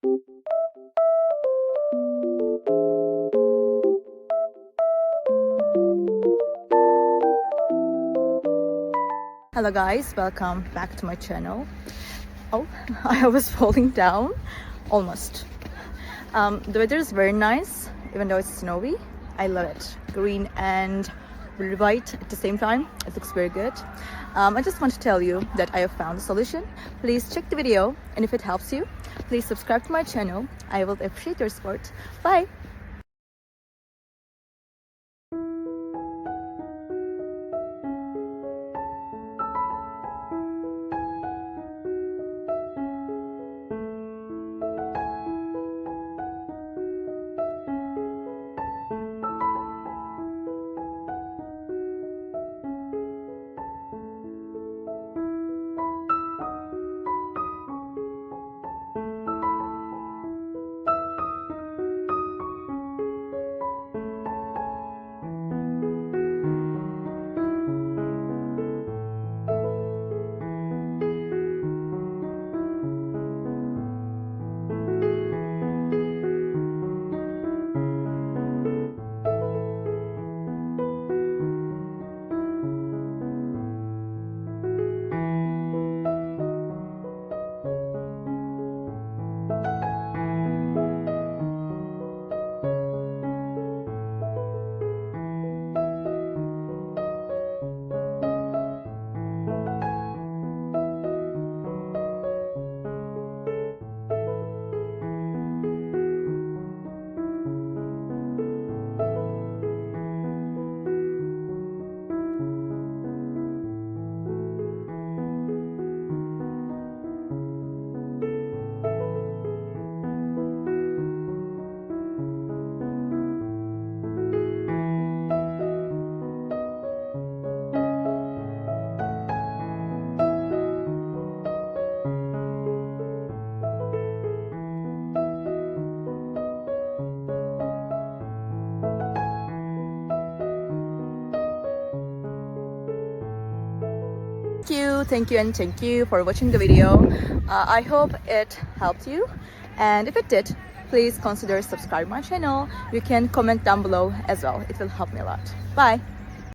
Hello guys, welcome back to my channel. Oh, I was falling down almost. The weather is very nice, even though it's snowy. I love it. Green and really white at the same time. It looks very good. I just want to tell you that I have found a solution. Please check the video, and if it helps you, please subscribe to my channel. I will appreciate your support. Bye! Thank you for watching the video. I hope it helped you, and if it did, please consider subscribing my channel. You can comment down below as well. It will help me a lot. Bye.